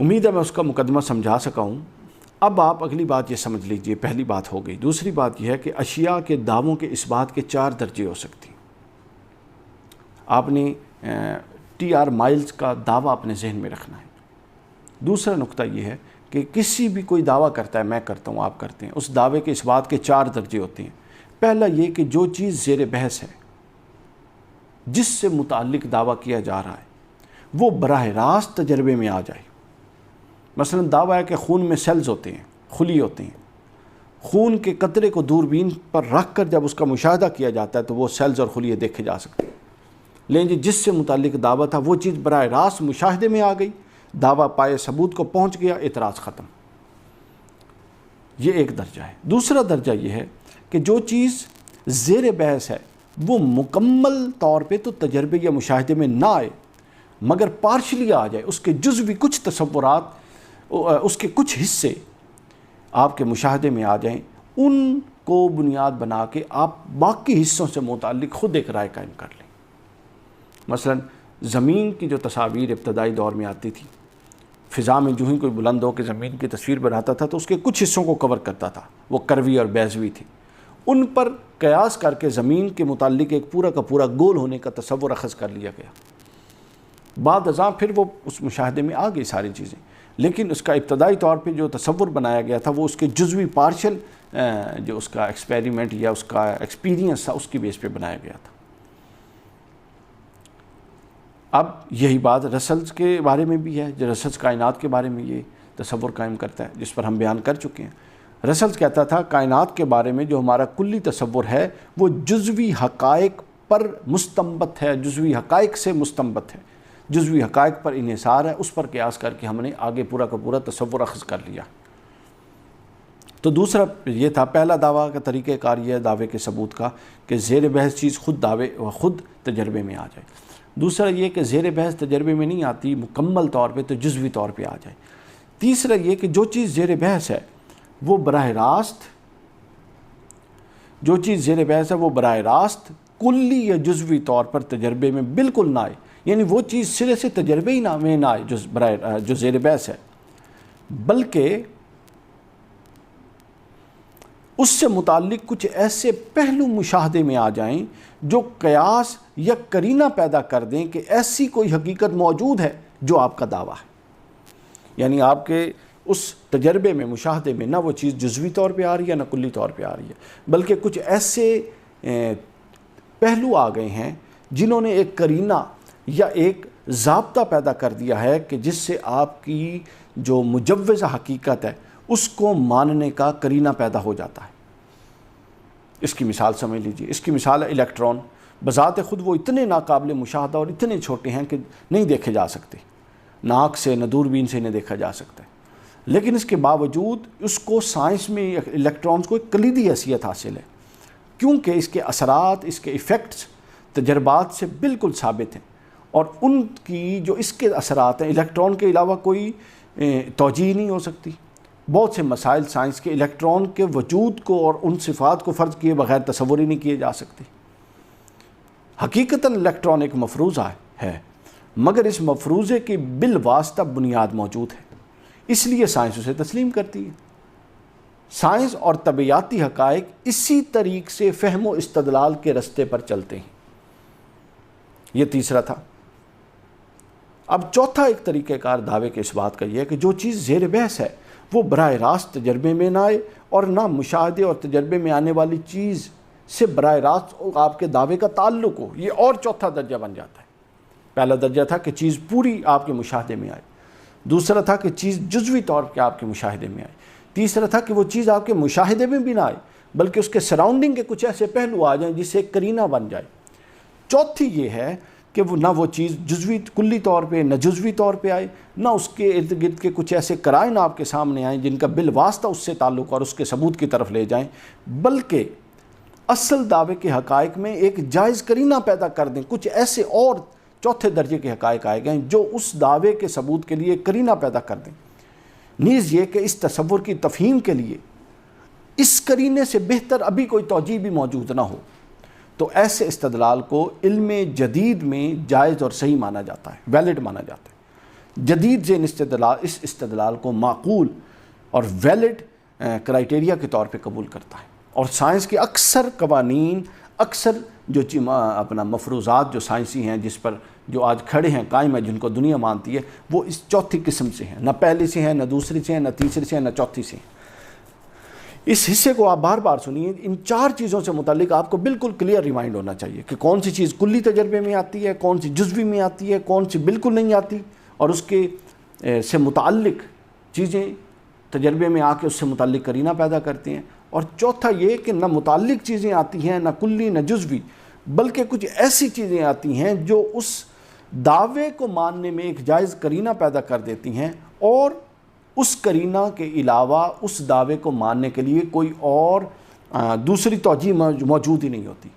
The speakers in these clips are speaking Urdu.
امید ہے میں اس کا مقدمہ سمجھا سکا ہوں۔ اب آپ اگلی بات یہ سمجھ لیجئے، پہلی بات ہو گئی۔ دوسری بات یہ ہے کہ اشیاء کے دعووں کے اس بات کے 4 درجے ہو سکتی ہیں۔ آپ نے ٹی آر مائلز کا دعویٰ اپنے ذہن میں رکھنا ہے۔ دوسرا نقطہ یہ ہے کہ کسی بھی کوئی دعویٰ کرتا ہے، میں کرتا ہوں، آپ کرتے ہیں، اس دعوے کے اس بات کے 4 درجے ہوتے ہیں۔ پہلا یہ کہ جو چیز زیر بحث ہے، جس سے متعلق دعویٰ کیا جا رہا ہے، وہ براہ راست تجربے میں آ جائے۔ مثلا دعویٰ ہے کہ خون میں سیلز ہوتے ہیں، خلی ہوتے ہیں۔ خون کے قطرے کو دوربین پر رکھ کر جب اس کا مشاہدہ کیا جاتا ہے تو وہ سیلز اور خلیے دیکھے جا سکتے ہیں۔ لیکن جس سے متعلق دعویٰ تھا وہ چیز براہ راست مشاہدے میں آ گئی، دعویٰ پائے ثبوت کو پہنچ گیا، اعتراض ختم۔ یہ ایک درجہ ہے۔ دوسرا درجہ یہ ہے کہ جو چیز زیر بحث ہے وہ مکمل طور پہ تو تجربے یا مشاہدے میں نہ آئے، مگر پارشلی آ جائے، اس کے جزوی کچھ تصورات، اس کے کچھ حصے آپ کے مشاہدے میں آ جائیں، ان کو بنیاد بنا کے آپ باقی حصوں سے متعلق خود ایک رائے قائم کر لیں۔ مثلا زمین کی جو تصاویر ابتدائی دور میں آتی تھی، فضا میں جو ہی کوئی بلند ہو کے زمین کی تصویر بناتا تھا تو اس کے کچھ حصوں کو کور کرتا تھا، وہ کروی اور بیضوی تھی، ان پر قیاس کر کے زمین کے متعلق ایک پورا کا پورا گول ہونے کا تصور اخذ کر لیا گیا۔ بعد ازاں پھر وہ اس مشاہدے میں آ گئی ساری چیزیں، لیکن اس کا ابتدائی طور پہ جو تصور بنایا گیا تھا وہ اس کے جزوی پارشل جو اس کا ایکسپیریمنٹ یا اس کا ایکسپیرینس تھا، اس کی بیس پہ بنایا گیا تھا۔ اب یہی بات رسلز کے بارے میں بھی ہے، جو رسلز کائنات کے بارے میں یہ تصور قائم کرتا ہے، جس پر ہم بیان کر چکے ہیں۔ رسلز کہتا تھا کائنات کے بارے میں جو ہمارا کلی تصور ہے وہ جزوی حقائق پر مستنبت ہے، جزوی حقائق سے مستنبت ہے، جزوی حقائق پر انحصار ہے، اس پر قیاس کر کے ہم نے آگے پورا کا پورا تصور اخذ کر لیا۔ تو دوسرا یہ تھا، پہلا دعویٰ کا طریقہ کار یہ ہے دعوے کے ثبوت کا کہ زیر بحث چیز خود تجربے میں آ جائے۔ دوسرا یہ کہ زیر بحث تجربے میں نہیں آتی، مکمل طور پہ تو جزوی طور پہ آ جائے۔ تیسرا یہ کہ جو چیز زیر بحث ہے وہ براہ راست کلی یا جزوی طور پر تجربے میں بالکل نہ آئے، یعنی وہ چیز سرے سے تجربے ہی میں نہ آئے جو زیر بحث ہے، بلکہ اس سے متعلق کچھ ایسے پہلو مشاہدے میں آ جائیں جو قیاس یا قرینہ پیدا کر دیں کہ ایسی کوئی حقیقت موجود ہے جو آپ کا دعویٰ ہے۔ یعنی آپ کے اس تجربے میں، مشاہدے میں، نہ وہ چیز جزوی طور پہ آ رہی ہے نہ کلی طور پہ آ رہی ہے، بلکہ کچھ ایسے پہلو آ گئے ہیں جنہوں نے ایک قرینہ یا ایک ضابطہ پیدا کر دیا ہے کہ جس سے آپ کی جو مجوزہ حقیقت ہے اس کو ماننے کا قرینہ پیدا ہو جاتا ہے۔ اس کی مثال سمجھ لیجئے، اس کی مثال ہے الیکٹران۔ بذات خود وہ اتنے ناقابل مشاہدہ اور اتنے چھوٹے ہیں کہ نہیں دیکھے جا سکتے، نہ آنکھ سے نہ دوربین سے نہیں دیکھا جا سکتا ہے، لیکن اس کے باوجود اس کو سائنس میں الیکٹرانز کو ایک کلیدی حیثیت حاصل ہے، کیونکہ اس کے اثرات، اس کے ایفیکٹس تجربات سے بالکل ثابت ہیں، اور ان کی جو اس کے اثرات ہیں الیکٹران کے علاوہ کوئی توجیہ نہیں ہو سکتی۔ بہت سے مسائل سائنس کے الیکٹران کے وجود کو اور ان صفات کو فرض کیے بغیر تصور ہی نہیں کیے جا سکتے۔ حقیقتاً الیکٹران ایک مفروضہ ہے، مگر اس مفروضے کی بالواسطہ بنیاد موجود ہے، اس لیے سائنس اسے تسلیم کرتی ہے۔ سائنس اور طبیعیاتی حقائق اسی طریق سے فہم و استدلال کے رستے پر چلتے ہیں۔ یہ تیسرا تھا۔ اب چوتھا ایک طریقہ کار دعوے کے اس بات کا یہ ہے کہ جو چیز زیر بحث ہے وہ براہ راست تجربے میں نہ آئے، اور نہ مشاہدے اور تجربے میں آنے والی چیز سے براہ راست آپ کے دعوے کا تعلق ہو۔ یہ اور چوتھا درجہ بن جاتا ہے۔ پہلا درجہ تھا کہ چیز پوری آپ کے مشاہدے میں آئے، دوسرا تھا کہ چیز جزوی طور پہ آپ کے مشاہدے میں آئے، تیسرا تھا کہ وہ چیز آپ کے مشاہدے میں بھی نہ آئے بلکہ اس کے سراؤنڈنگ کے کچھ ایسے پہلو آ جائیں جس سے ایک قرینہ بن جائے۔ چوتھی یہ ہے کہ وہ نہ وہ چیز جزوی کلی طور پہ نہ جزوی طور پہ آئے، نہ اس کے ارد گرد کے کچھ ایسے قرائن آپ کے سامنے آئیں جن کا بالواسطہ اس سے تعلق اور اس کے ثبوت کی طرف لے جائیں، بلکہ اصل دعوے کے حقائق میں ایک جائز قرینہ پیدا کر دیں۔ کچھ ایسے اور چوتھے درجے کے حقائق آئے گئے جو اس دعوے کے ثبوت کے لیے قرینہ پیدا کر دیں۔ نیز یہ کہ اس تصور کی تفہیم کے لیے اس قرینے سے بہتر ابھی کوئی توجیہ بھی موجود نہ ہو، تو ایسے استدلال کو علم جدید میں جائز اور صحیح مانا جاتا ہے، ویلڈ مانا جاتا ہے۔ جدید ذہن استدلال اس استدلال کو معقول اور ویلڈ کرائٹیریا کے طور پہ قبول کرتا ہے، اور سائنس کے اکثر قوانین، اکثر جو اپنا مفروضات جو سائنسی ہیں جس پر جو آج کھڑے ہیں، قائم ہیں، جن کو دنیا مانتی ہے، وہ اس چوتھی قسم سے ہیں، نہ پہلی سے ہیں، نہ دوسری سے ہیں، نہ تیسری سے ہیں، نہ چوتھی سے ہیں۔ اس حصے کو آپ بار بار سنیے، ان 4 چیزوں سے متعلق آپ کو بالکل کلیئر ریمائنڈ ہونا چاہیے کہ کون سی چیز کلی تجربے میں آتی ہے، کون سی جزوی میں آتی ہے، کون سی بالکل نہیں آتی، اور اس کے سے متعلق چیزیں تجربے میں آ کے اس سے متعلق قرینہ پیدا کرتے ہیں۔ اور چوتھا یہ کہ نہ متعلق چیزیں آتی ہیں، نہ کلی، نہ جزوی، بلکہ کچھ ایسی چیزیں آتی ہیں جو اس دعوے کو ماننے میں ایک جائز قرینہ پیدا کر دیتی ہیں، اور اس قرینہ کے علاوہ اس دعوے کو ماننے کے لیے کوئی اور دوسری توجیہ موجود ہی نہیں ہوتی،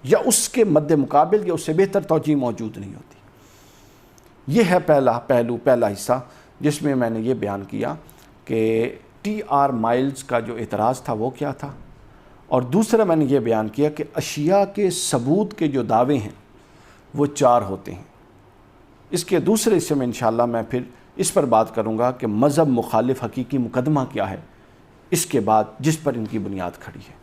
یا اس کے مد مقابل یا اس سے بہتر توجیہ موجود نہیں ہوتی۔ یہ ہے پہلا پہلو، پہلا حصہ، جس میں میں نے یہ بیان کیا کہ ٹی آر مائلز کا جو اعتراض تھا وہ کیا تھا، اور دوسرا میں نے یہ بیان کیا کہ اشیاء کے ثبوت کے جو دعوے ہیں وہ 4 ہوتے ہیں۔ اس کے دوسرے حصے میں انشاءاللہ میں پھر اس پر بات کروں گا کہ مذہب مخالف حقیقی مقدمہ کیا ہے، اس کے بعد جس پر ان کی بنیاد کھڑی ہے۔